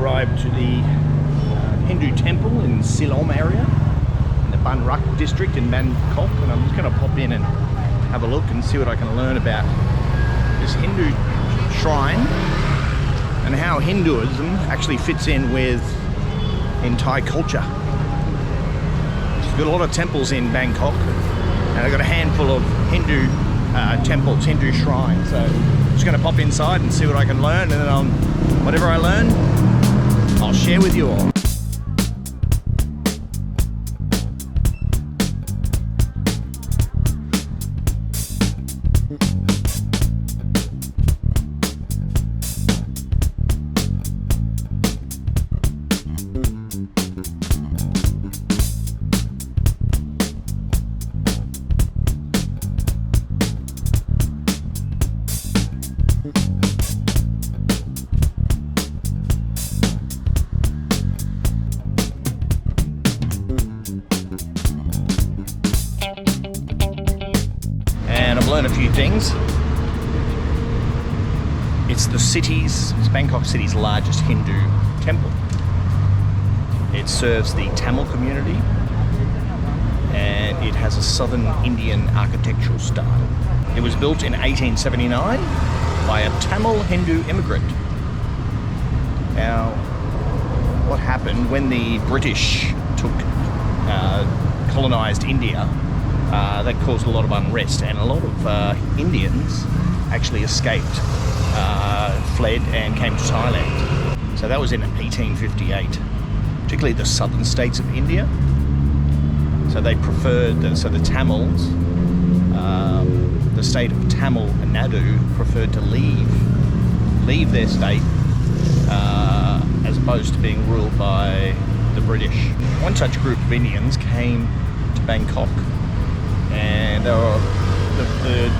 arrived to the Hindu temple in Silom area, in the Bangrak district in Bangkok, and I'm just going to pop in and have a look and see what I can learn about this Hindu shrine and how Hinduism actually fits in Thai culture. There's got a lot of temples in Bangkok, and I've got a handful of Hindu temples, Hindu shrines. So I'm just going to pop inside and see what I can learn, and then whatever I learn, I'll share with you all. Learn a few things. It's Bangkok city's largest Hindu temple. It serves the Tamil community, and it has a southern Indian architectural style. It was built in 1879 by a Tamil Hindu immigrant. Now, what happened when the British colonized India? That caused a lot of unrest, and a lot of Indians actually escaped, fled and came to Thailand. So that was in 1858, particularly the southern states of India. So they preferred, the Tamils, the state of Tamil Nadu preferred to leave their state as opposed to being ruled by the British. One such group of Indians came to Bangkok, and they were the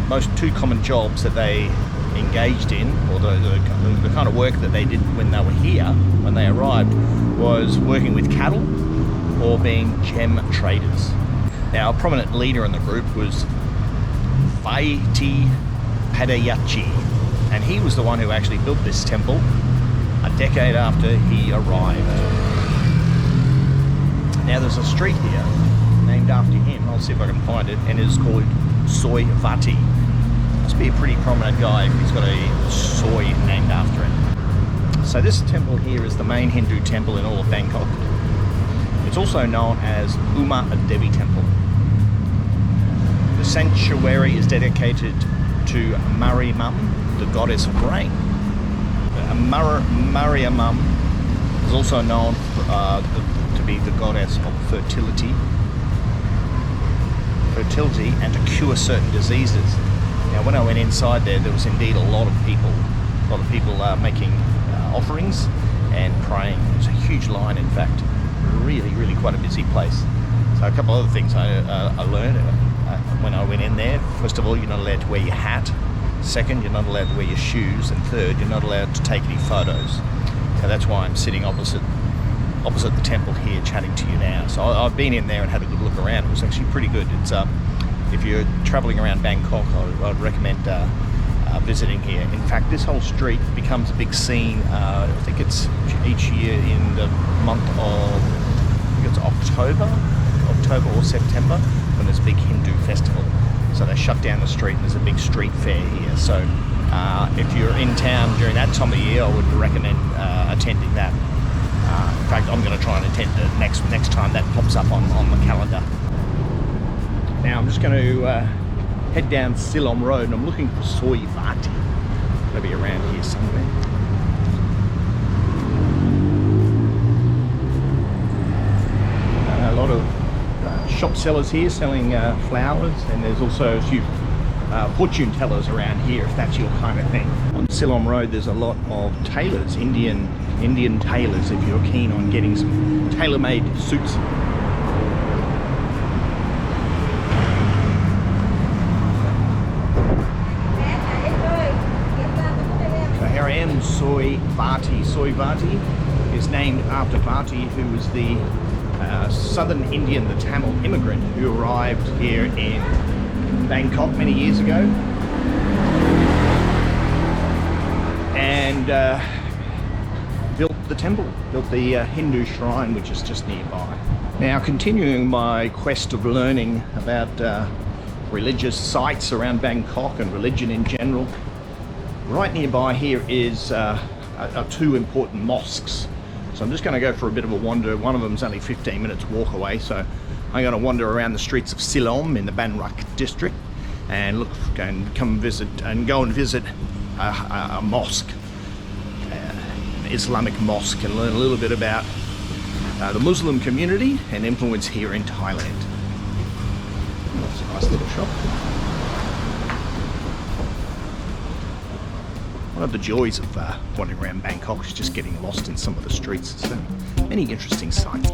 most two common jobs that they engaged in, or the kind of work that they did when they were here, when they arrived, was working with cattle or being gem traders. Now, a prominent leader in the group was Vaiti Padayachi, and he was the one who actually built this temple a decade after he arrived. Now, there's a street here named after him. I'll see if I can find it, and it's called Soy Vati. Must be a pretty prominent guy if he's got a soy named after him. So this temple here is the main Hindu temple in all of Bangkok. It's also known as Uma Devi Temple. The sanctuary is dedicated to Mahamariamman, the goddess of rain. Mahamariamman is also known to be the goddess of fertility and to cure certain diseases. Now, when I went inside there was indeed a lot of people making offerings and praying. It was a huge line, in fact. Really quite a busy place. So a couple other things I learned when I went in there. First of all, you're not allowed to wear your hat. Second, you're not allowed to wear your shoes. And third, you're not allowed to take any photos. So that's why I'm sitting opposite the temple here chatting to you now. So I've been in there and had a good look around. It was actually pretty good. It's if you're traveling around Bangkok, I'd recommend visiting here. In fact, this whole street becomes a big scene. I think it's each year in the month of, I think it's October or September, when there's a big Hindu festival. So they shut down the street and there's a big street fair here. So if you're in town during that time of year, I would recommend attending that. In fact, I'm going to try and attend it next time that pops up on the calendar. Now I'm just going to head down Silom Road, and I'm looking for Soy Vati. Maybe around here somewhere. A lot of shop sellers here selling flowers, and there's also a few fortune tellers around here, if that's your kind of thing. On Silom Road there's a lot of tailors, Indian tailors, if you're keen on getting some tailor-made suits. So here I am, Soy Vati. Soy Vati is named after Vati, who was the southern Indian, the Tamil immigrant who arrived here in Bangkok many years ago, and built the temple, built the Hindu shrine, which is just nearby. Now, continuing my quest of learning about religious sites around Bangkok and religion in general, right nearby here is are two important mosques. So I'm just going to go for a bit of a wander. One of them is only 15 minutes walk away, so I'm going to wander around the streets of Siloam in the Bangrak district and go and visit a mosque, an Islamic mosque, and learn a little bit about the Muslim community and influence here in Thailand. That's a nice little shop. One of the joys of wandering around Bangkok is just getting lost in some of the streets. So many interesting sights.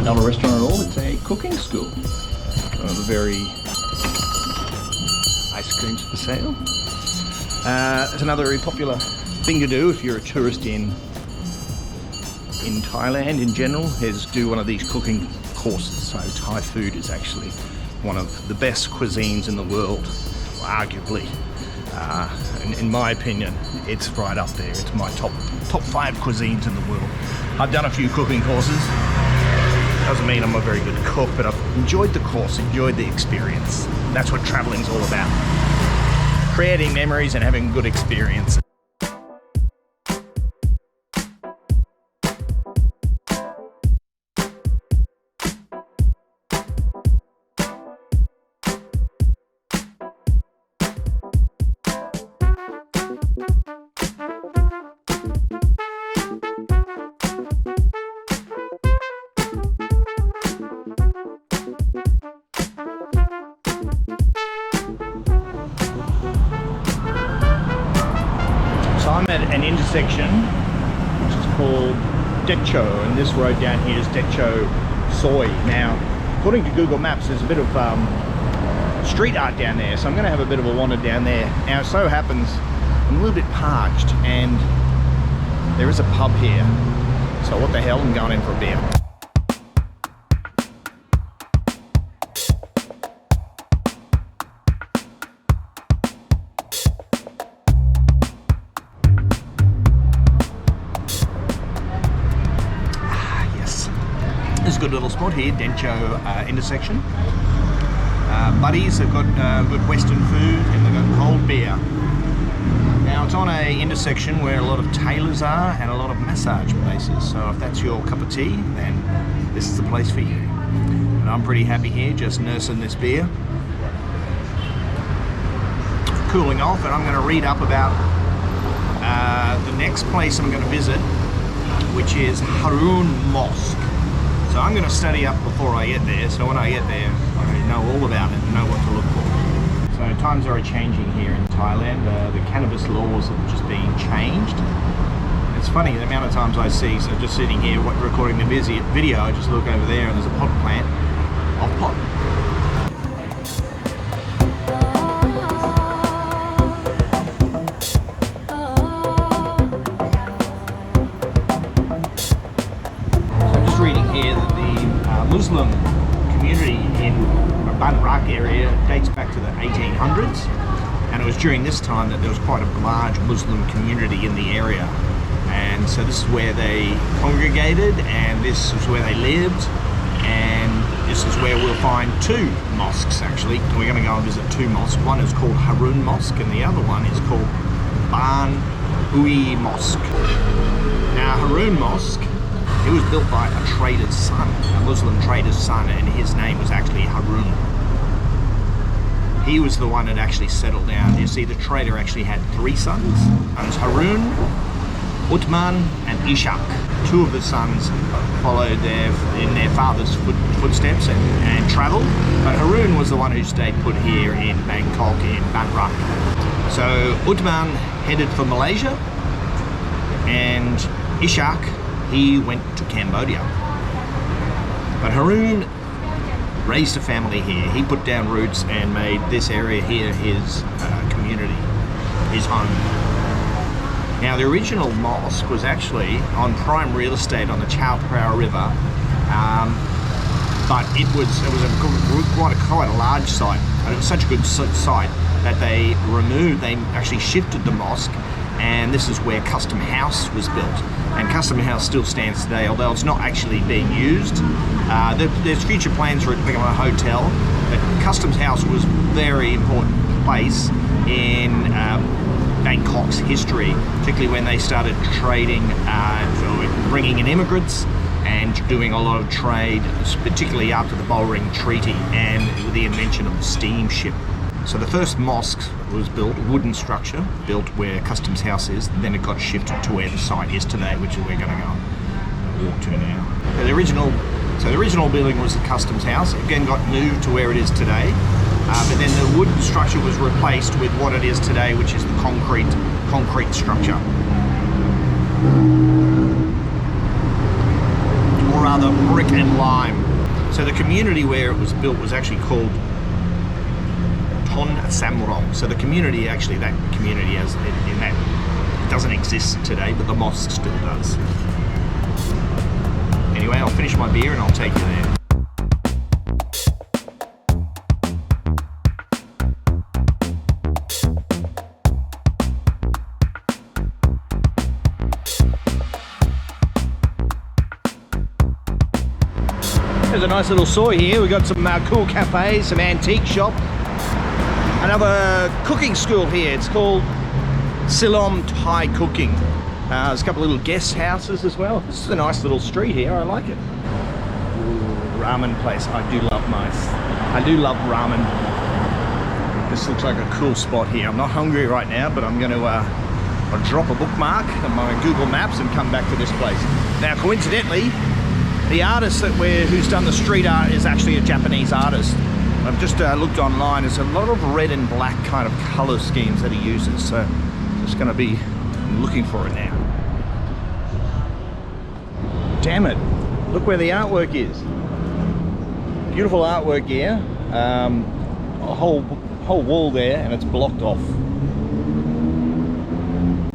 Not a restaurant at all, it's a cooking school. One of the very ice creams for sale. It's another very popular thing to do if you're a tourist in Thailand in general, is do one of these cooking courses. So Thai food is actually one of the best cuisines in the world, arguably. In my opinion, it's right up there. It's my top 5 cuisines in the world. I've done a few cooking courses. Doesn't mean I'm a very good cook, but I've enjoyed the course, enjoyed the experience. That's what traveling's all about. Creating memories and having good experience. I'm at an intersection which is called Decho, and this road down here is Decho Soi. Now, according to Google Maps, there's a bit of street art down there, so I'm going to have a bit of a wander down there. Now, it so happens I'm a little bit parched, and there is a pub here, so what the hell, I'm going in for a beer. This is a good little spot here, Decho intersection. Buddies have got good Western food and they've got cold beer. Now it's on a intersection where a lot of tailors are and a lot of massage places. So if that's your cup of tea, then this is the place for you. And I'm pretty happy here, just nursing this beer. Cooling off, and I'm going to read up about the next place I'm going to visit, which is Haroon Mosque. So I'm going to study up before I get there, so when I get there, I know all about it and know what to look for. So times are changing here in Thailand. The cannabis laws have just been changed. It's funny, the amount of times I see, so just sitting here recording the video, I just look over there and there's a pot plant of pot. Muslim community in the Bangrak area dates back to the 1800s, and it was during this time that there was quite a large Muslim community in the area, and so this is where they congregated and this is where they lived, and this is where we'll find 2 mosques actually. We're going to go and visit 2 mosques. One is called Haroon Mosque and the other one is called Ban Oou Mosque. Now Haroon Mosque, it was built by a trader's son, a Muslim trader's son, and his name was actually Haroon. He was the one that actually settled down. You see, the trader actually had 3 sons. Haroon, Uthman, and Ishak. 2 of the sons followed in their father's footsteps and travelled, but Haroon was the one who stayed put here in Bangkok, in Bangrak. So Uthman headed for Malaysia, and Ishak, he went to Cambodia. But Haroon raised a family here. He put down roots and made this area here his community, his home. Now, the original mosque was actually on prime real estate on the Chao Phraya River, but it was quite a large site, and it was such a good site that they actually shifted the mosque, and this is where Custom House was built. And Custom House still stands today, although it's not actually being used. There's future plans for it to become a hotel, but Customs House was a very important place in Bangkok's history, particularly when they started trading, bringing in immigrants and doing a lot of trade, particularly after the Bullring Treaty and the invention of the steamship. So the first mosque was built, a wooden structure, built where Customs House is, then it got shifted to where the site is today, which we're going to go and walk to now. So the original building was the Customs House, again got moved to where it is today, but then the wooden structure was replaced with what it is today, which is the concrete structure. Or rather, brick and lime. So the community where it was built was actually called Ton Samrong. So the community, actually, that community as in that, it doesn't exist today, but the mosque still does. Anyway, I'll finish my beer and I'll take you there. There's a nice little soy here. We've got some cool cafes, some antique shop. Another cooking school here. It's called Silom Thai Cooking. There's a couple of little guest houses as well. This is a nice little street here. I like it. Ooh, ramen place. I do love ramen. This looks like a cool spot here. I'm not hungry right now, but I'm going to I'll drop a bookmark on my Google Maps and come back to this place. Now, coincidentally, the artist who's done the street art is actually a Japanese artist. I've just looked online. There's a lot of red and black kind of color schemes that he uses, so I'm just going to be looking for it now. Damn it! Look where the artwork is. Beautiful artwork here. A whole wall there, and it's blocked off.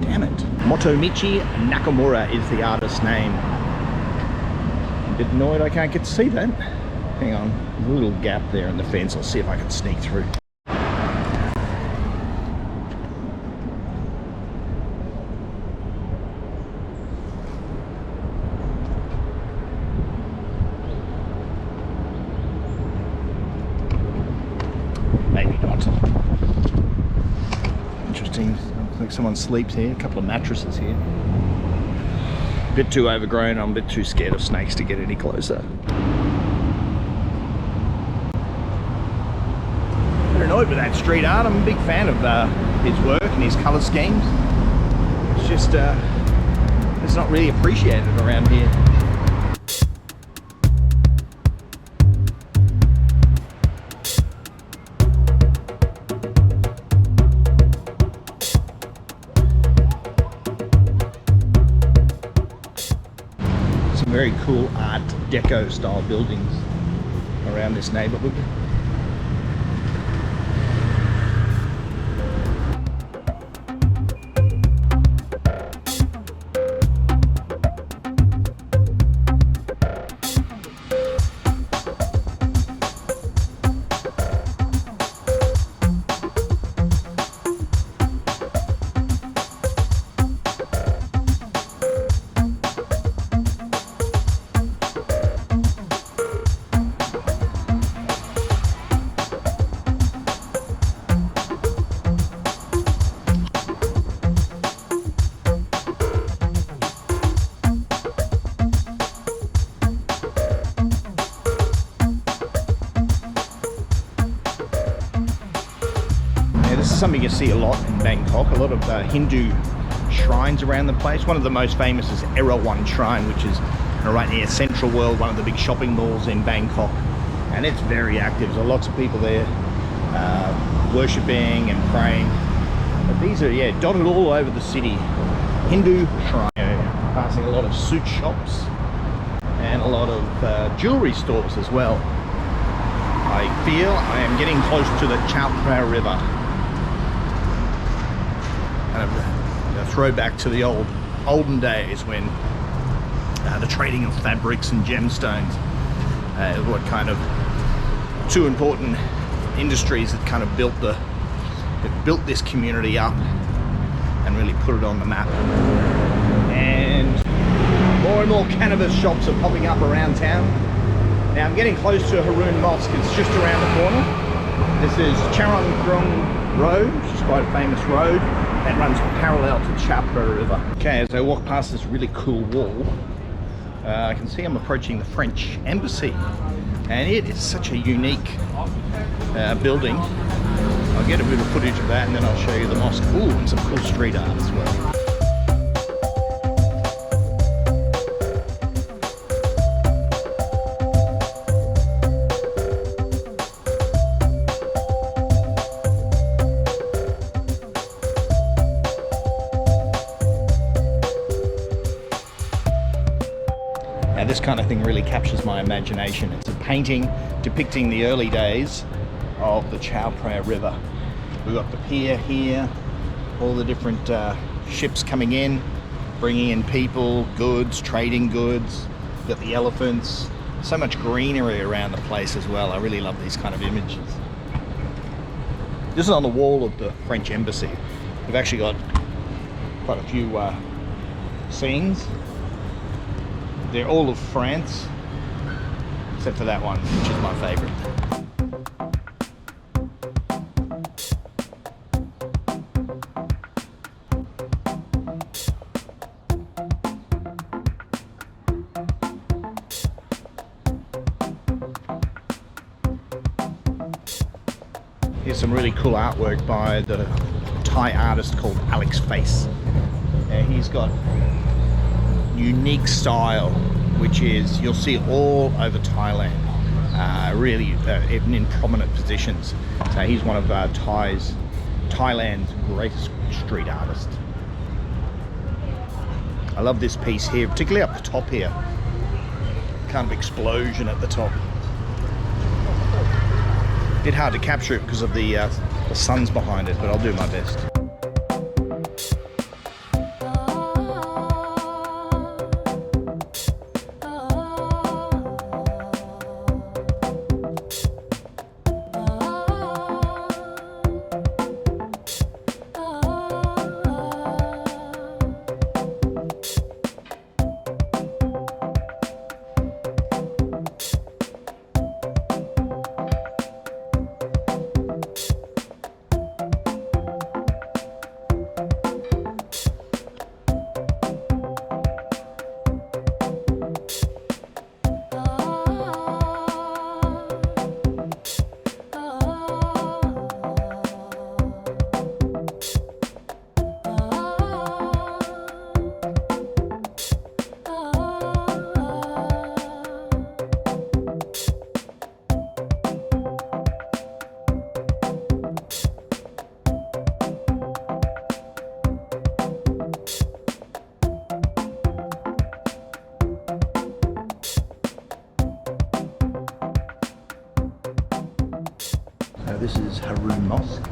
Damn it! Motomichi Nakamura is the artist's name. I'm a bit annoyed I can't get to see that. Hang on, a little gap there in the fence. I'll see if I can sneak through. Maybe not. Interesting. Looks like someone sleeps here. A couple of mattresses here. A bit too overgrown. I'm a bit too scared of snakes to get any closer. Annoyed with that street art. I'm a big fan of his work and his colour schemes. It's just it's not really appreciated around here. Some very cool Art Deco style buildings around this neighbourhood. Something you see a lot in Bangkok, a lot of Hindu shrines around the place. One of the most famous is Erawan Shrine, which is right near Central World, one of the big shopping malls in Bangkok, and it's very active. There's lots of people there worshipping and praying. But these are, yeah, dotted all over the city. Hindu shrine, passing a lot of suit shops and a lot of jewelry stores as well. I feel I am getting close to the Chao Phraya River. The throwback to the olden days when the trading of fabrics and gemstones what kind of two important industries that kind of built this community up and really put it on the map. And more cannabis shops are popping up around town. Now I'm getting close to Haroon Mosque. It's just around the corner. This is Charoen Krung Road, which is quite a famous road that runs parallel to the Chapra River. Okay, as I walk past this really cool wall, I can see I'm approaching the French embassy, and it is such a unique building. I'll get a bit of footage of that and then I'll show you the mosque. Ooh, and some cool street art as well. Now this kind of thing really captures my imagination. It's a painting depicting the early days of the Chapra River. We've got the pier here, all the different ships coming in, bringing in people, goods, trading goods. We've got the elephants, so much greenery around the place as well. I really love these kind of images. This is on the wall of the French embassy. We've actually got quite a few scenes. They're all of France, except for that one, which is my favorite. Here's some really cool artwork by the Thai artist called Alex Face. He's got unique style, which is you'll see all over Thailand, really even in prominent positions. So he's one of Thailand's greatest street artists. I love this piece here, particularly up the top here. Kind of explosion at the top. A bit hard to capture it because of the sun's behind it, but I'll do my best. This is Haroon Mosque,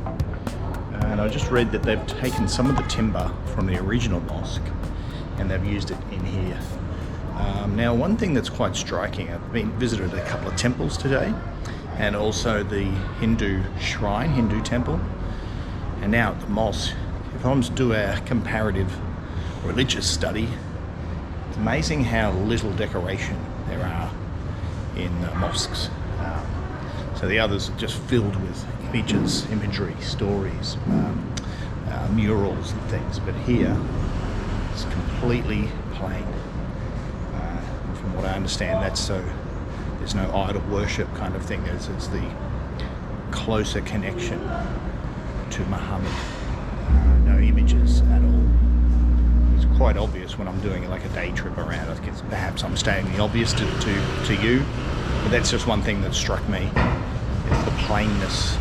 and I just read that they've taken some of the timber from the original mosque and they've used it in here. Now one thing that's quite striking, I've visited a couple of temples today and also the Hindu shrine, Hindu temple, and now at the mosque. If I was to do a comparative religious study, it's amazing how little decoration there are in mosques. So the others are just filled with images, imagery, stories, murals and things. But here, it's completely plain. From what I understand, that's so there's no idol worship kind of thing. It's the closer connection to Muhammad. No images at all. It's quite obvious when I'm doing like a day trip around. I guess perhaps I'm stating the obvious to you, but that's just one thing that struck me. It's the plainness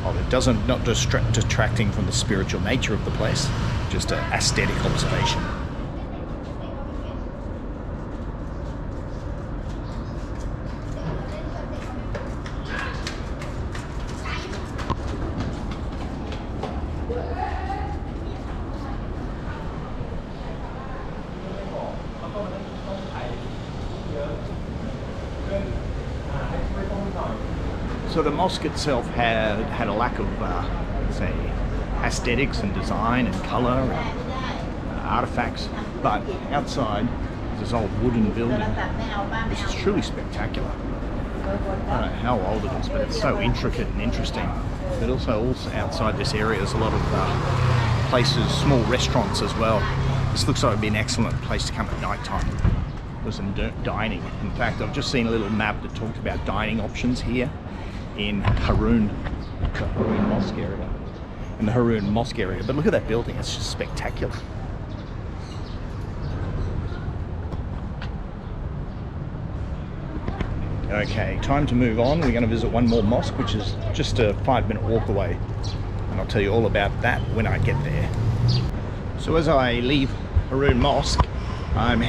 of it. Not just detracting from the spiritual nature of the place, just an aesthetic observation. So the mosque itself had a lack of, say, aesthetics and design and colour and artefacts, but outside this old wooden building, which is truly spectacular. I don't know how old it is, but it's so intricate and interesting. But also outside this area there's a lot of places, small restaurants as well. This looks like it would be an excellent place to come at night time for some dining. In fact, I've just seen a little map that talks about dining options here in Haroon Mosque area. In the Haroon Mosque area. But look at that building, it's just spectacular. Okay, time to move on. We're going to visit one more mosque, which is just a 5-minute walk away. And I'll tell you all about that when I get there. So as I leave Haroon Mosque, I'm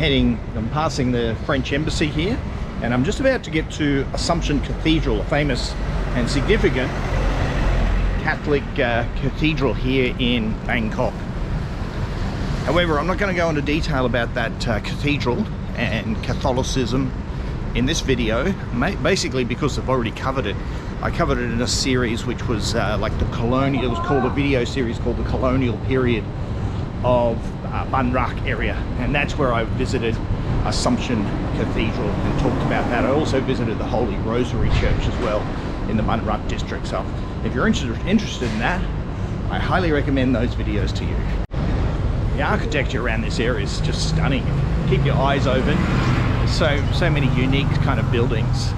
passing the French embassy here, and I'm just about to get to Assumption Cathedral, a famous and significant Catholic cathedral here in Bangkok. However, I'm not going to go into detail about that cathedral and Catholicism in this video, basically because I've already covered it. I covered it in a series which was like the colonial, it was called a video series called the colonial period of Bangrak area, and that's where I visited Assumption Cathedral and talked about that. I also visited the Holy Rosary Church as well in the Bangrak district. So if you're interested in that, I highly recommend those videos to you. The architecture around this area is just stunning. Keep your eyes open. There's so many unique kind of buildings.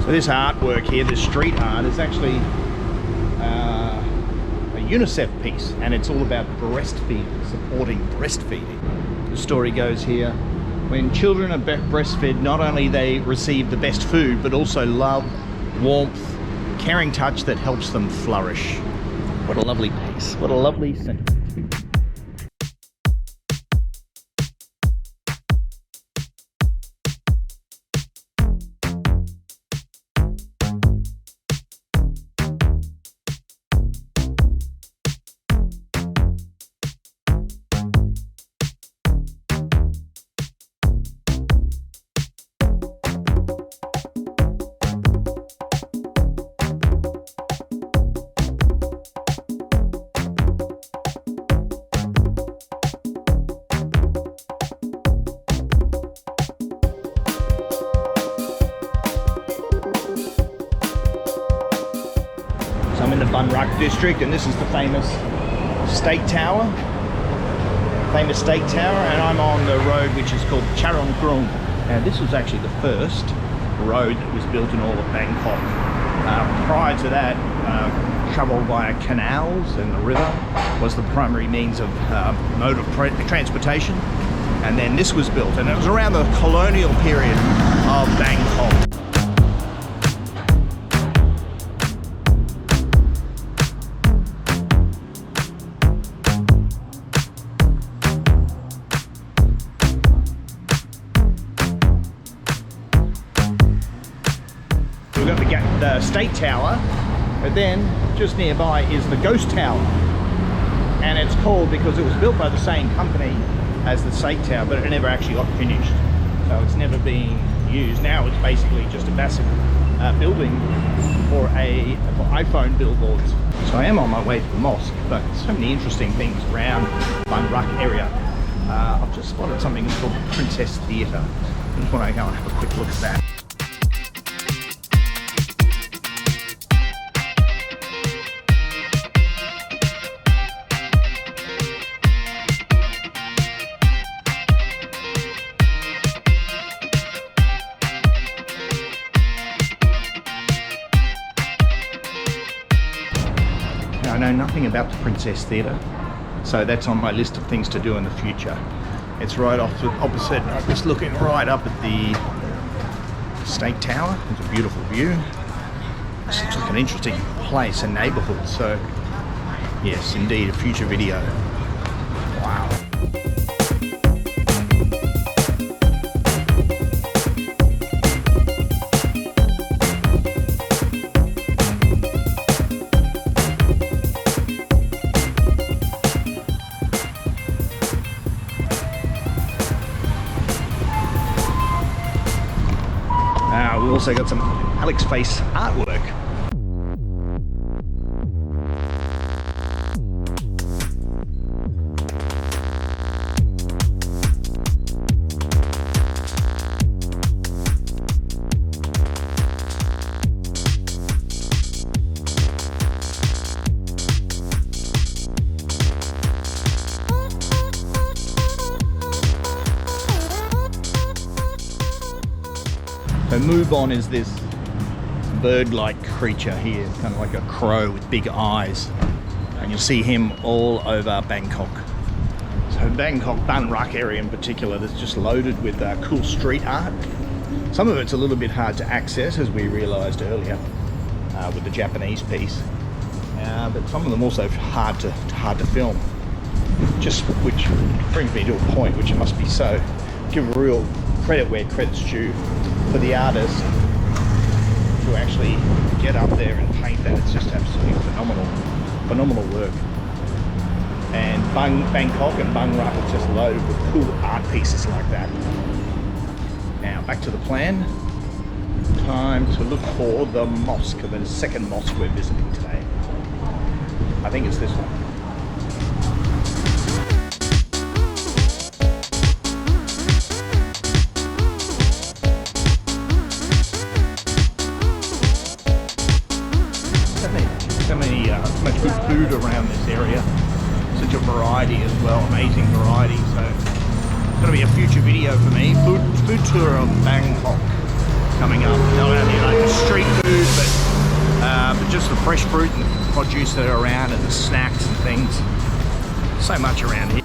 So this artwork here, this street art, is actually a UNICEF piece, and it's all about breastfeeding, supporting breastfeeding. The story goes here, when children are breastfed, not only they receive the best food, but also love, warmth, caring touch that helps them flourish. What a lovely piece, what a lovely sentiment. I'm in the Bangrak district, and this is the famous State Tower. And I'm on the road which is called Charoen Krung. And this was actually the first road that was built in all of Bangkok. Prior to that, travel via canals and the river was the primary means of mode of transportation. And then this was built, and it was around the colonial period of Bangkok. The State Tower, but then just nearby is the Ghost Tower, and it's called because it was built by the same company as the State Tower, but it never actually got finished, so it's never been used. Now it's basically just a massive building for iPhone billboards. So I am on my way to the mosque, but so many interesting things around Bangrak area. I've just spotted something called the Princess Theatre. I just want to go and have a quick look at that. I know nothing about the Princess Theatre, so that's on my list of things to do in the future. It's right off the opposite, I'm just looking right up at the State Tower. It's a beautiful view. This looks like an interesting place and neighbourhood, so yes, indeed, a future video. Wow. also got some Alex Face artwork. So MUEBON is this bird-like creature here, kind of like a crow with big eyes. And you'll see him all over Bangkok. So Bangkok, Bangrak area in particular, that's just loaded with cool street art. Some of it's a little bit hard to access, as we realised earlier with the Japanese piece. But some of them also hard to film. Which brings me to a point, which it must be so. Give real credit where credit's due for the artist to actually get up there and paint that. It's just absolutely phenomenal work. And Bangkok and Bangrak is just loaded with cool art pieces like that. Now back to the plan. Time to look for the mosque, the second mosque we're visiting today. I think it's this one. So much good food around this area. Such a variety as well, amazing variety. So it's going to be a future video for me. Food tour of Bangkok coming up. Not only like the street food, but just the fresh fruit and the produce that are around, and the snacks and things. So much around here.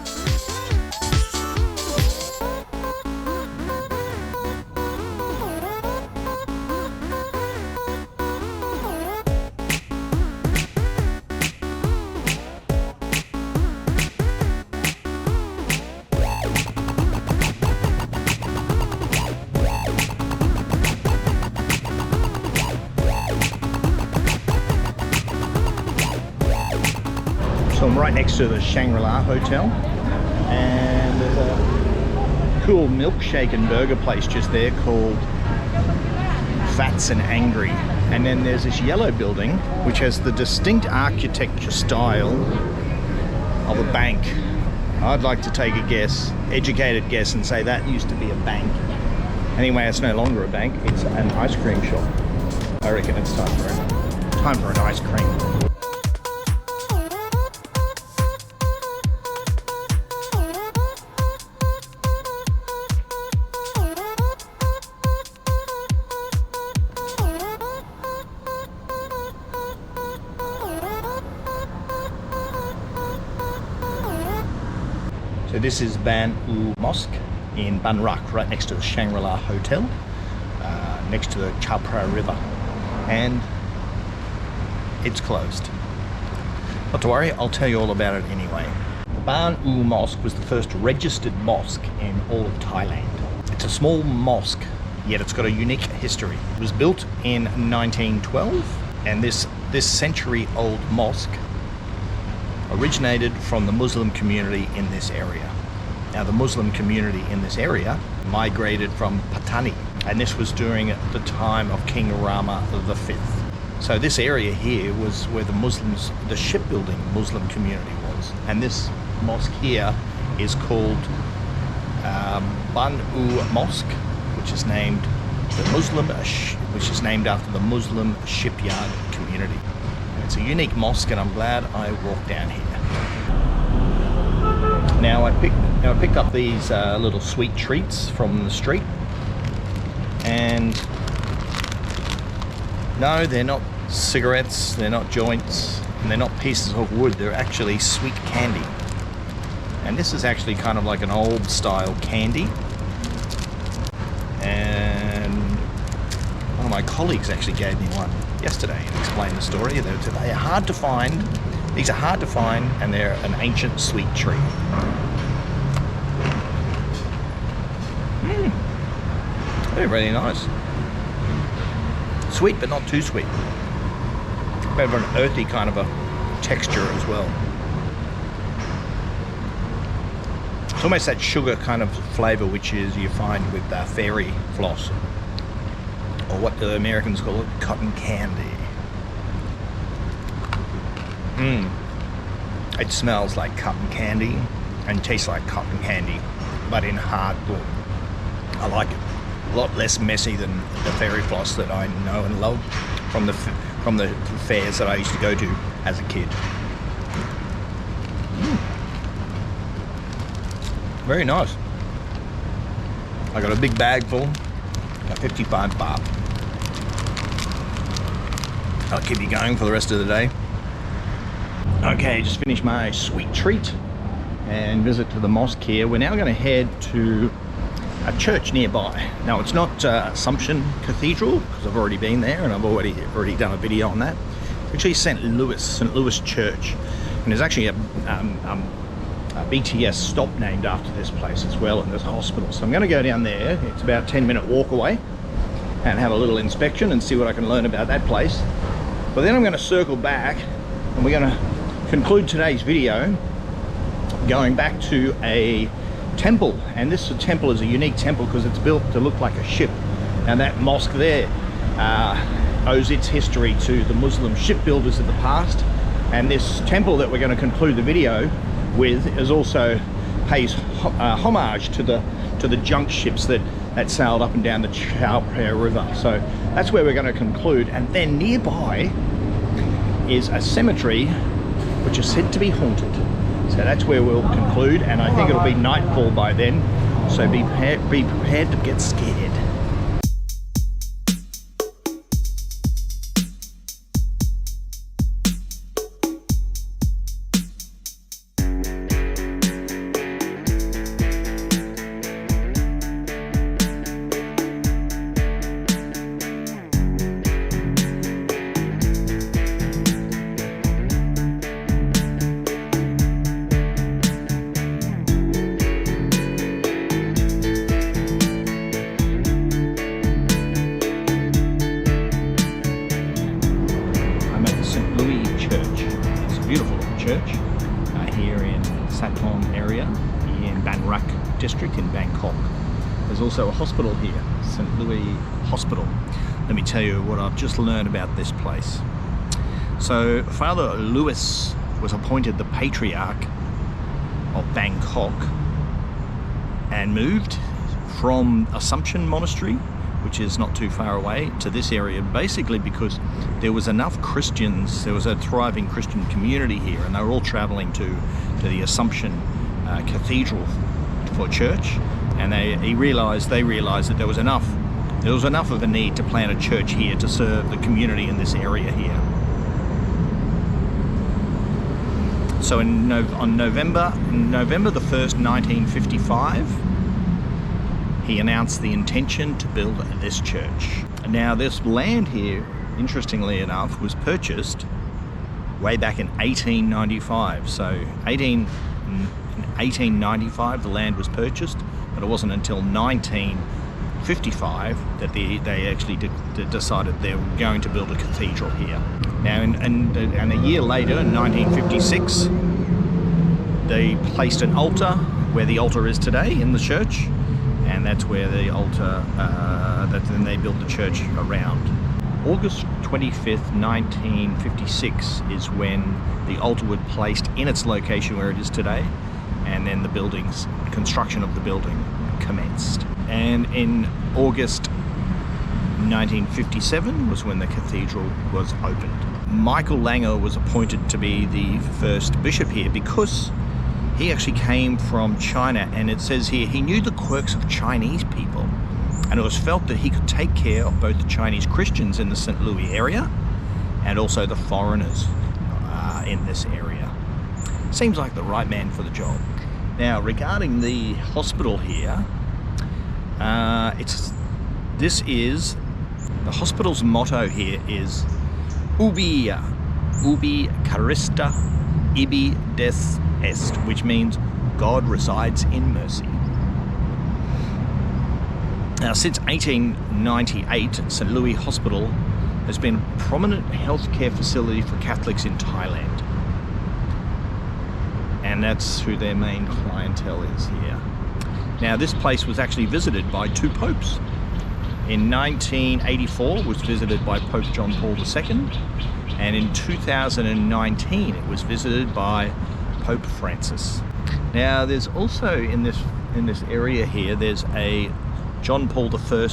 So I'm right next to the Shangri-La Hotel, and there's a cool milkshake and burger place just there called Fats and Angry. And then there's this yellow building which has the distinct architecture style of a bank. I'd like to take a guess, educated guess, and say that used to be a bank. Anyway, it's no longer a bank, it's an ice cream shop. I reckon it's time for an ice cream. So this is Ban Oou Mosque in Bangrak, right next to the Shangri-La Hotel, next to the Chao Phraya River, and it's closed. Not to worry, I'll tell you all about it anyway. The Ban Oou Mosque was the first registered mosque in all of Thailand. It's a small mosque, yet it's got a unique history. It was built in 1912, and this century-old mosque originated from the Muslim community in this area. Now the Muslim community in this area migrated from Patani, and this was during the time of King Rama V. So this area here was where the shipbuilding Muslim community was. And this mosque here is called Ban Oou Mosque, which is named after the Muslim shipyard community. It's a unique mosque, and I'm glad I walked down here. Now I picked up these little sweet treats from the street, and no, they're not cigarettes, they're not joints, and they're not pieces of wood. They're actually sweet candy, and this is actually kind of like an old style candy. And one of my colleagues actually gave me one yesterday and explained the story. They are hard to find. These are hard to find, and they're an ancient sweet tree. They're really nice. Sweet, but not too sweet. Bit of an earthy kind of a texture as well. It's almost that sugar kind of flavour which is you find with fairy floss. or what the Americans call it, cotton candy. It smells like cotton candy and tastes like cotton candy, but in hard form. I like it. A lot less messy than the fairy floss that I know and love from the fairs that I used to go to as a kid. Very nice. I got a big bag full, 55 baht. I'll keep you going for the rest of the day. Okay, just finished my sweet treat and visit to the mosque here. We're now going to head to a church nearby. Now it's not Assumption Cathedral, because I've already been there and I've already done a video on that. It's actually St. Louis Church, and there's actually a BTS stop named after this place as well, and there's a hospital. So I'm going to go down there. It's about a 10-minute walk away, and have a little inspection and see what I can learn about that place. But then I'm going to circle back and we're going to conclude today's video going back to a temple. And this temple is a unique temple because it's built to look like a ship. Now that mosque there owes its history to the Muslim shipbuilders of the past, and this temple that we're going to conclude the video with is also pays homage to the junk ships that sailed up and down the Chao Phraya River. So that's where we're going to conclude, and then nearby is a cemetery which is said to be haunted. So that's where we'll conclude, and I think it'll be nightfall by then, so be prepared to get scared. Here in Sathorn area in Bangrak district in Bangkok. There's also a hospital here, St. Louis Hospital. Let me tell you what I've just learned about this place. So Father Louis was appointed the Patriarch of Bangkok and moved from Assumption Monastery, which is not too far away, to this area, basically because there was enough Christians, there was a thriving Christian community here, and they were all traveling to the Assumption Cathedral for church, and they realized that there was enough of a need to plant a church here to serve the community in this area here. So on November the 1st, 1955, he announced the intention to build this church. Now this land here, interestingly enough, was purchased way back in 1895. So in 1895 the land was purchased, but it wasn't until 1955 that they actually decided they were going to build a cathedral here. Now, and a year later, in 1956, they placed an altar where the altar is today in the church, and that's where the altar, then they built the church around. August 25th, 1956 is when the altar was placed in its location where it is today, and then the construction of the building commenced. And in August 1957 was when the cathedral was opened. Michael Langer was appointed to be the first bishop here because he actually came from China, and it says here he knew the quirks of Chinese people, and it was felt that he could take care of both the Chinese Christians in the St. Louis area and also the foreigners in this area. Seems like the right man for the job. Now, regarding the hospital here, the hospital's motto here is Ubi Carista Ibi Des Est, which means God resides in mercy. Now, since 1898, St. Louis Hospital has been a prominent healthcare facility for Catholics in Thailand, and that's who their main clientele is here. Now, this place was actually visited by two popes, In 1984 it was visited by Pope John Paul II, and in 2019 it was visited by Pope Francis. Now there's also in this area here, there's a John Paul I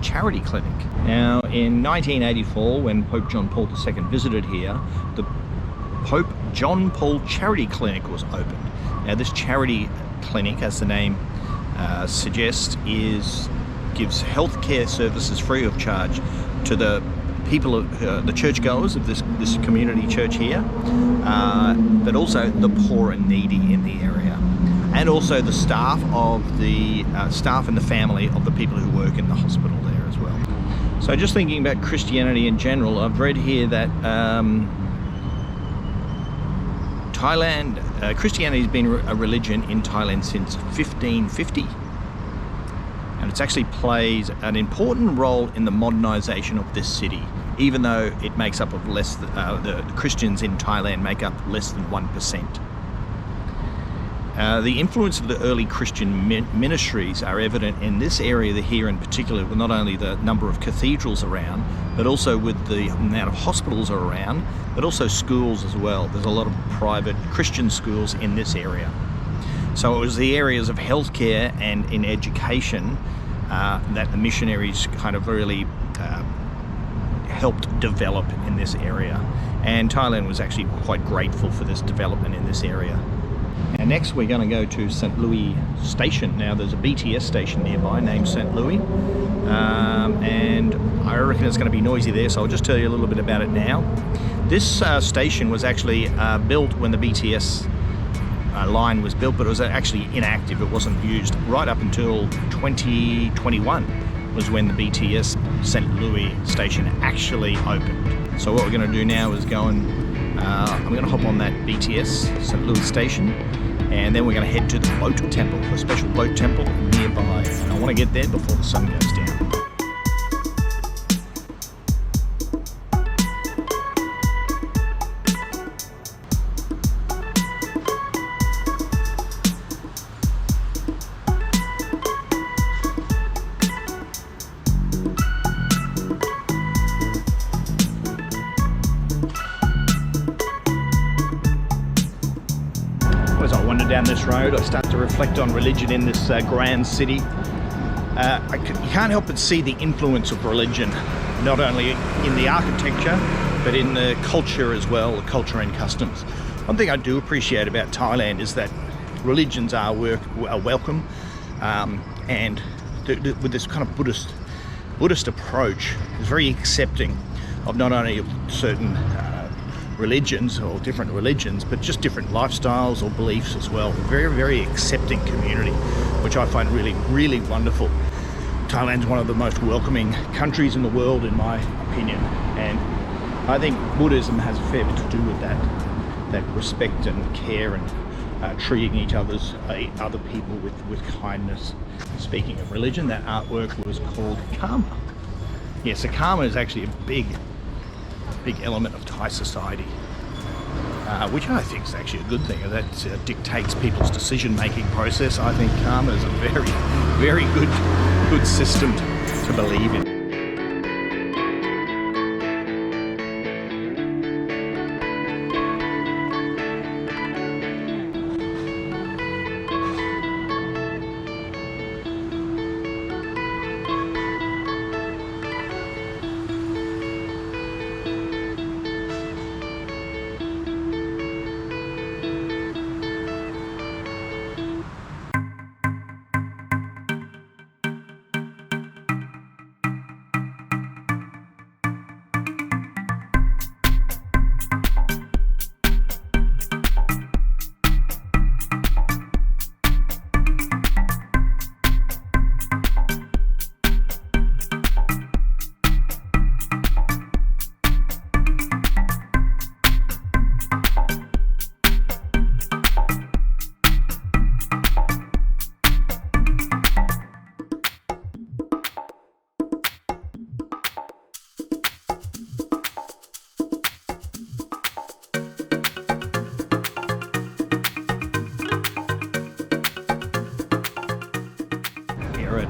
charity clinic. Now in 1984, when Pope John Paul II visited here, the Pope John Paul Charity Clinic was opened. Now this charity clinic, as the name suggests, gives healthcare services free of charge to the people, the churchgoers of this community church here, but also the poor and needy in the area, and also the staff and the family of the people who work in the hospital there as well. So just thinking about Christianity in general, I've read here that Christianity has been a religion in Thailand since 1550, and it actually plays an important role in the modernization of this city, even though it makes up of less, the Christians in Thailand make up less than 1%. The influence of the early Christian ministries are evident in this area here in particular, with not only the number of cathedrals around, but also with the amount of hospitals around, but also schools as well. There's a lot of private Christian schools in this area. So it was the areas of healthcare and in education that the missionaries kind of really helped develop in this area. And Thailand was actually quite grateful for this development in this area. And next we're going to go to St. Louis Station. Now there's a BTS station nearby named St. Louis, and I reckon it's going to be noisy there, so I'll just tell you a little bit about it now. This station was actually built when the BTS line was built, but it was actually inactive. It wasn't used right up until 2021 was when the BTS St. Louis station actually opened. So what we're going to do now is go and I'm going to hop on that BTS St. Louis station, and then we're going to head to the boat temple, a special boat temple nearby. And I want to get there before the sun goes down. As I wander down this road, I start to reflect on religion in this grand city. You can't help but see the influence of religion, not only in the architecture, but in the culture as well, the culture and customs. One thing I do appreciate about Thailand is that religions are welcome, and with this kind of Buddhist approach, is very accepting of not only of certain religions or different religions, but just different lifestyles or beliefs as well. Very, very accepting community, which I find really, really wonderful. Thailand's one of the most welcoming countries in the world, in my opinion, and I think Buddhism has a fair bit to do with that respect and care and treating other people with kindness. Speaking of religion, that artwork was called karma. Yes, so karma is actually a big element of Thai society, which I think is actually a good thing. That dictates people's decision-making process. I think karma is a very, very good system to believe in.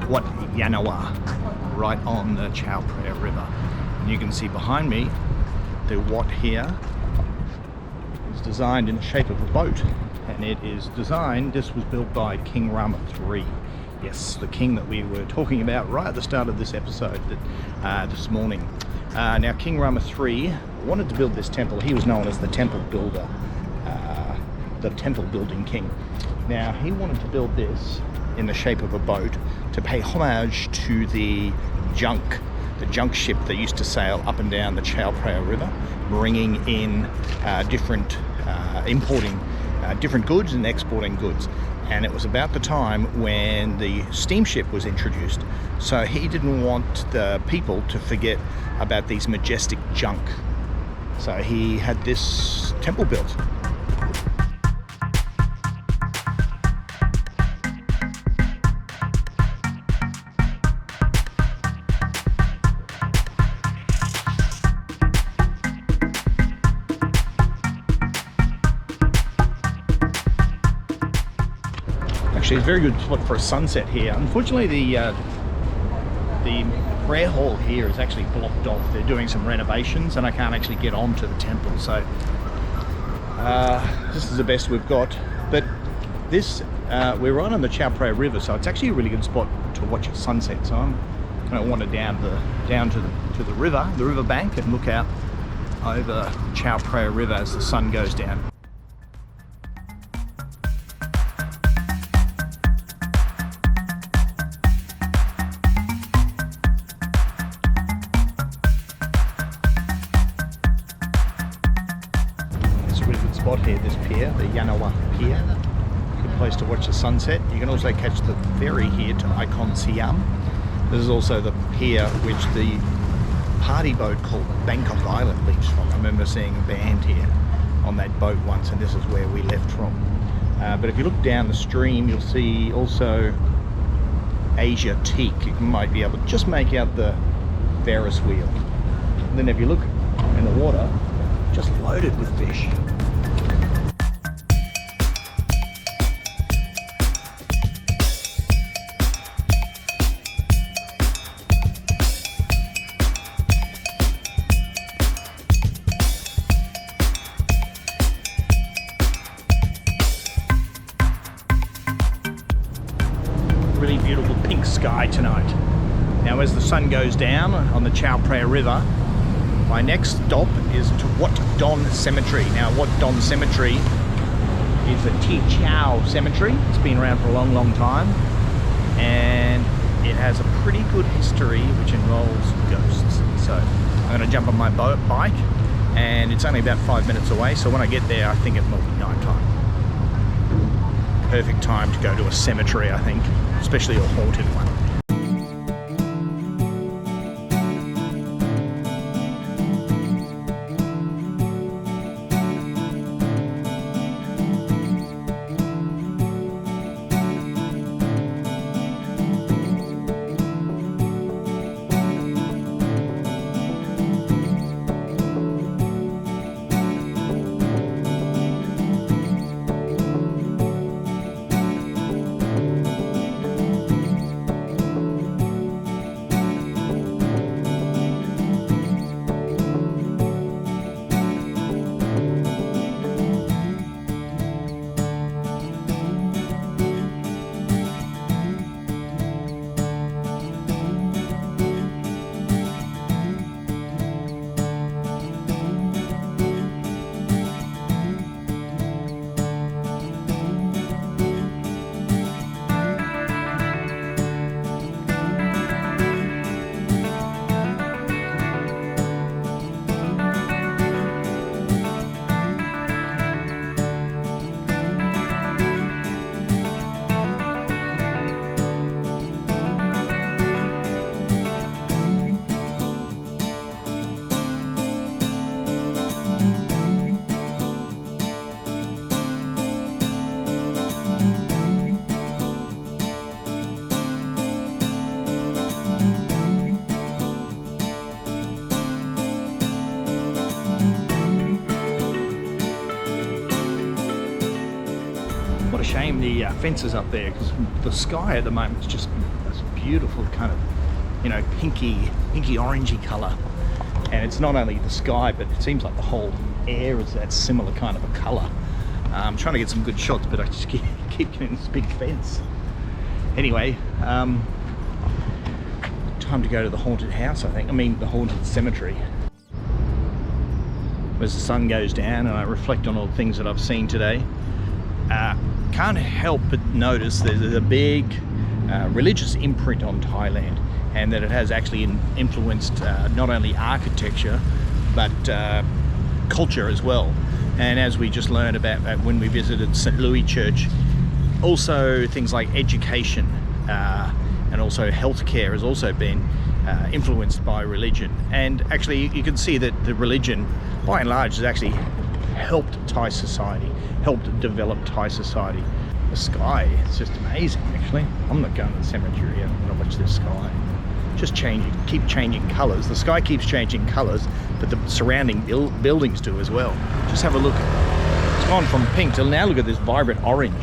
Wat Yannawa, right on the Chao Phraya River. And you can see behind me, the Wat here is designed in the shape of a boat. And it is designed, this was built by King Rama III. Yes, the king that we were talking about right at the start of this episode this morning. Now, King Rama III wanted to build this temple. He was known as the temple builder, the temple building king. Now, he wanted to build this in the shape of a boat to pay homage to the junk ship that used to sail up and down the Chao Phraya River, bringing in importing different goods and exporting goods. And it was about the time when the steamship was introduced, so he didn't want the people to forget about these majestic junk. So he had this temple built. Actually, it's a very good spot for a sunset here. Unfortunately, the prayer hall here is actually blocked off. They're doing some renovations and I can't actually get onto the temple, so this is the best we've got. But this we're right on the Chao Phraya River, so it's actually a really good spot to watch a sunset. So I'm going to wander down to the river bank, and look out over Chao Phraya River as the sun goes down. Spot here, this pier, the Yannawa pier. Good place to watch the sunset. You can also catch the ferry here to Icon Siam. This is also the pier which the party boat called Bangkok Island leaves from. I remember seeing a band here on that boat once, and this is where we left from. But if you look down the stream, you'll see also Asia Teak. You might be able to just make out the Ferris wheel. And then if you look in the water, just loaded with fish. Really beautiful pink sky tonight. Now, as the sun goes down on the Chao Phraya River, my next stop is to Wat Don Cemetery. Now, Wat Don Cemetery is a Teochew cemetery. It's been around for a long, long time, and it has a pretty good history which involves ghosts. So I'm going to jump on my bike, and it's only about 5 minutes away, so when I get there I think it will be night time. Perfect time to go to a cemetery, I think, especially a haunted one. What a shame the fence is up there, because the sky at the moment is just this beautiful kind of pinky orangey colour. And it's not only the sky, but it seems like the whole air is that similar kind of a colour. I'm trying to get some good shots, but I just keep getting this big fence. Anyway, time to go to the haunted house, I mean the haunted cemetery. As the sun goes down and I reflect on all the things that I've seen today, can't help but notice there's a big religious imprint on Thailand, and that it has actually influenced not only architecture but culture as well. And as we just learned about when we visited St. Louis Church, also things like education and also healthcare has also been influenced by religion. And actually you can see that the religion by and large has actually helped Thai society, helped develop Thai society. The sky, it's just amazing actually. I'm not going to the cemetery, I'm going to watch this sky. Just keep changing colours. The sky keeps changing colours, but the surrounding buildings do as well. Just have a look. It's gone from pink to now look at this vibrant orange.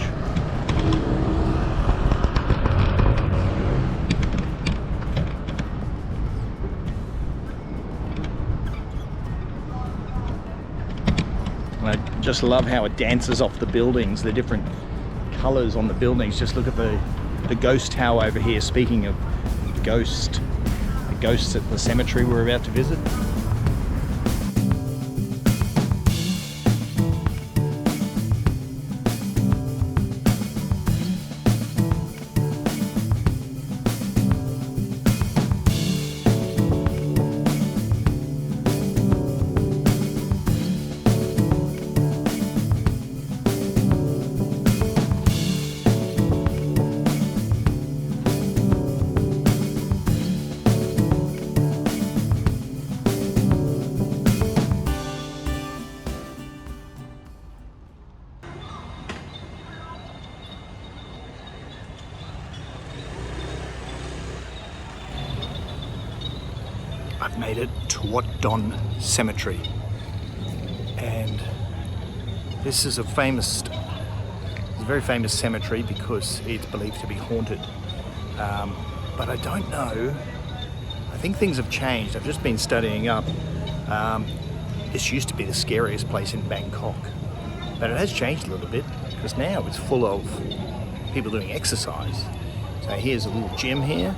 And I just love how it dances off the buildings, the different colours on the buildings. Just look at the ghost tower over here. Speaking of ghosts at the cemetery we're about to visit. I've made it to Wat Don Cemetery, and this is a very famous cemetery because it's believed to be haunted. But I don't know, I think things have changed. I've just been studying up. This used to be the scariest place in Bangkok, but it has changed a little bit because now it's full of people doing exercise. So here's a little gym here,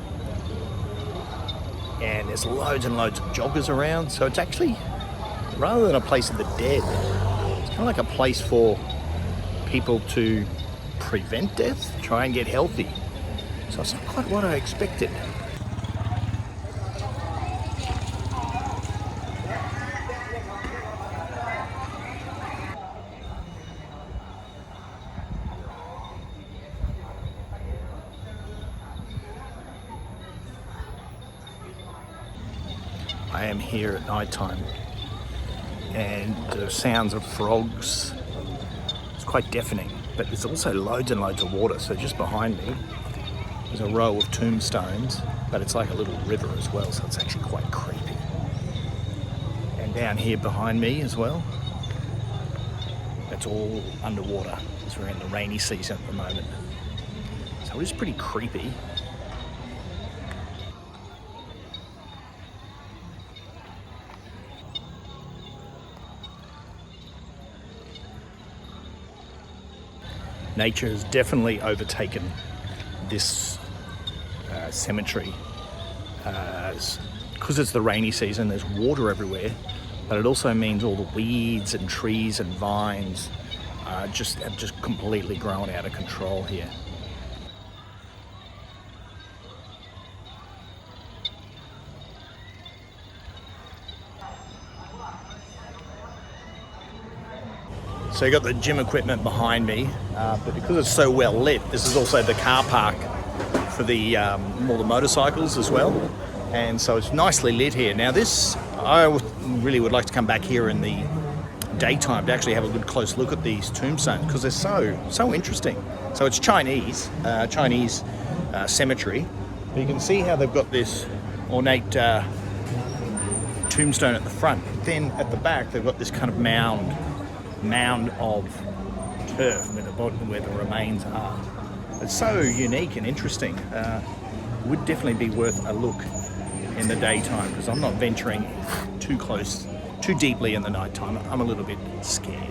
and there's loads and loads of joggers around. So it's actually, rather than a place of the dead, it's kind of like a place for people to prevent death, try and get healthy. So it's not quite what I expected. I am here at night time, and the sounds of frogs, it's quite deafening, but there's also loads and loads of water. So just behind me there's a row of tombstones, but it's like a little river as well, so it's actually quite creepy. And down here behind me as well, it's all underwater because we're in the rainy season at the moment, so it's pretty creepy. Nature has definitely overtaken this cemetery. Because it's the rainy season, there's water everywhere, but it also means all the weeds and trees and vines have just completely grown out of control here. So you got the gym equipment behind me, but because it's so well lit, this is also the car park for the all the motorcycles as well, and so it's nicely lit here. Now this, I really would like to come back here in the daytime to actually have a good close look at these tombstones because they're so interesting. So it's Chinese cemetery, but you can see how they've got this ornate tombstone at the front. Then at the back they've got this kind of mound of turf at the bottom where the remains are. It's so unique and interesting. Would definitely be worth a look. in the daytime because I'm not venturing too close, too deeply in the nighttime. I'm a little bit scared.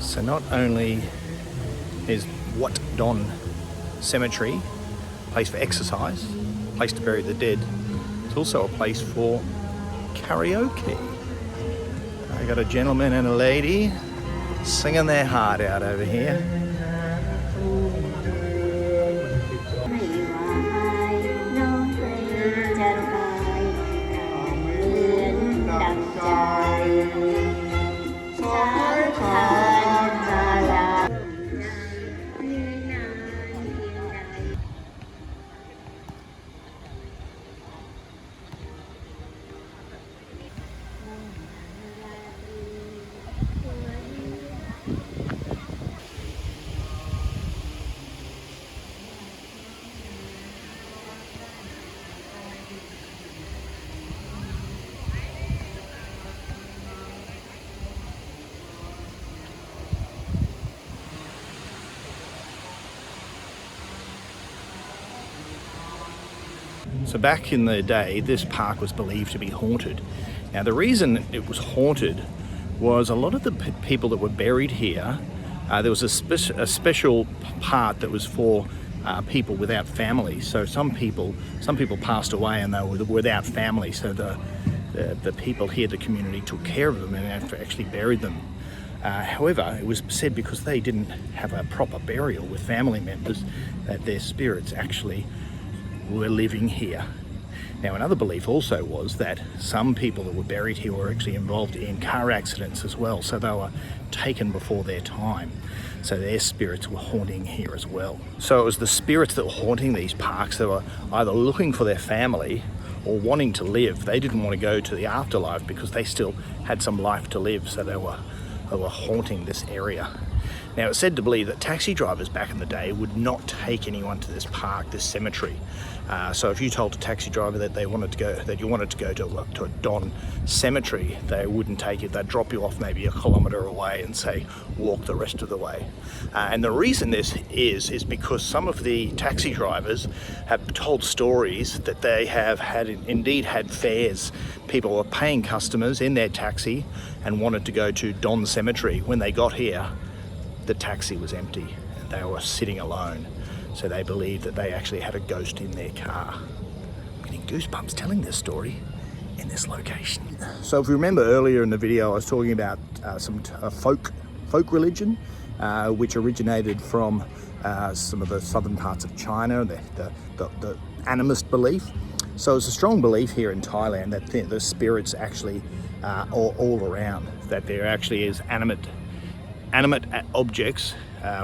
So not only is Wat Don Cemetery a place for exercise, a place to bury the dead, it's also a place for karaoke. I got a gentleman and a lady singing their heart out over here. So back in the day, this park was believed to be haunted. Now the reason it was haunted was a lot of the people that were buried here, there was a special part that was for people without families. So some people passed away and they were without family. So the people here, the community, took care of them and actually buried them. However, it was said because they didn't have a proper burial with family members that their spirits actually were living here. Now another belief also was that some people that were buried here were actually involved in car accidents as well, so they were taken before their time, so their spirits were haunting here as well. So it was the spirits that were haunting these parks that were either looking for their family or wanting to live. They didn't want to go to the afterlife because they still had some life to live, so they were haunting this area. Now it's said to believe that taxi drivers back in the day would not take anyone to this park, this cemetery. So if you told a taxi driver that you wanted to go to a Don Cemetery, they wouldn't take it. They'd drop you off maybe a kilometre away and say, walk the rest of the way. And the reason this is because some of the taxi drivers have told stories that they have indeed had fares. People were paying customers in their taxi and wanted to go to Don Cemetery. When they got here, the taxi was empty and they were sitting alone. So they believed that they actually had a ghost in their car. I'm getting goosebumps telling this story in this location. So if you remember earlier in the video, I was talking about some folk religion, which originated from some of the southern parts of China, the animist belief. So it's a strong belief here in Thailand that the spirits actually are all around, that there actually is animate objects,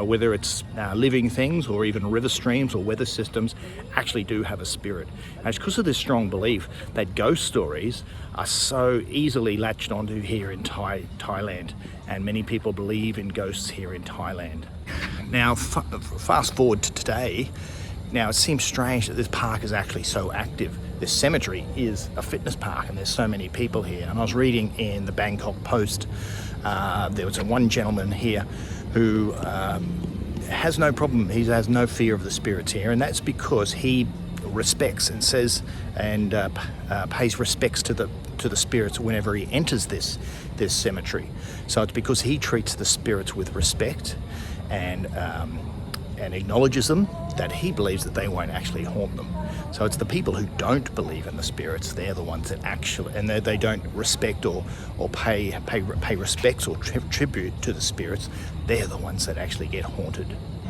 whether it's living things or even river streams or weather systems, actually do have a spirit. And it's because of this strong belief that ghost stories are so easily latched onto here in Thailand, and many people believe in ghosts here in Thailand. Now fast forward to today. Now it seems strange that this park is actually so active. This cemetery is a fitness park and there's so many people here. And I was reading in the Bangkok Post, there was one gentleman here who has no problem, he has no fear of the spirits here, and that's because he respects and says and pays respects to the spirits whenever he enters this cemetery. So it's because he treats the spirits with respect and acknowledges them, that he believes that they won't actually haunt them. So it's the people who don't believe in the spirits, they're the ones that actually, and they don't respect or pay respects or tribute to the spirits, they're the ones that actually get haunted.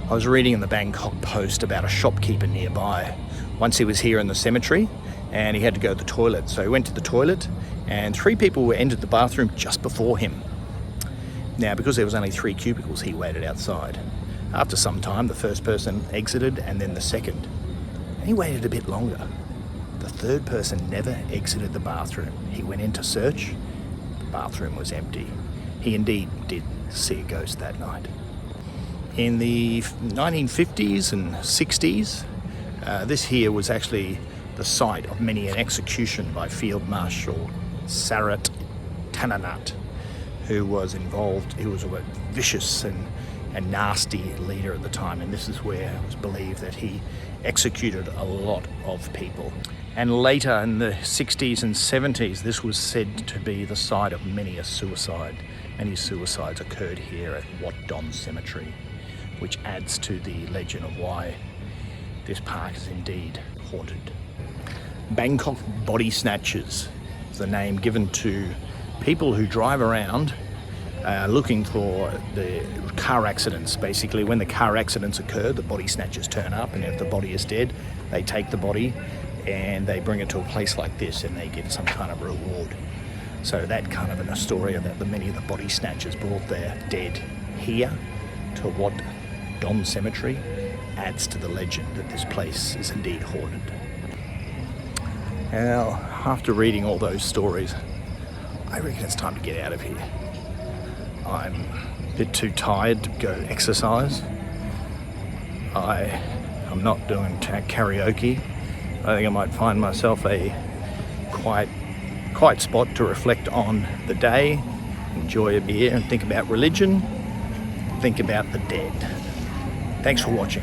I was reading in the Bangkok Post about a shopkeeper nearby. Once he was here in the cemetery and he had to go to the toilet. So he went to the toilet and 3 people entered the bathroom just before him. Now, because there was only 3 cubicles, he waited outside. After some time, the first person exited and then the second. And he waited a bit longer. The third person never exited the bathroom. He went in to search. The bathroom was empty. he indeed did see a ghost that night. In the 1950s and 60s, this here was actually the site of many an execution by Field Marshal Sarat Tananat, who was involved. He was a vicious and nasty leader at the time, and this is where it was believed that he executed a lot of people. And later in the 60s and 70s, this was said to be the site of many a suicide. Many suicides occurred here at Wat Don Cemetery, which adds to the legend of why this park is indeed haunted. Bangkok Body Snatchers is the name given to people who drive around looking for the car accidents. Basically, when the car accidents occur, the body snatchers turn up, and if the body is dead, they take the body and they bring it to a place like this, and they get some kind of reward. So that kind of an Astoria, that many of the body snatchers brought their dead here to Wat Don Cemetery, adds to the legend that this place is indeed haunted. Now, after reading all those stories, I reckon it's time to get out of here. I'm a bit too tired to go exercise. I'm not doing karaoke. I think I might find myself a quiet spot to reflect on the day, enjoy a beer and think about religion, think about the dead. Thanks for watching.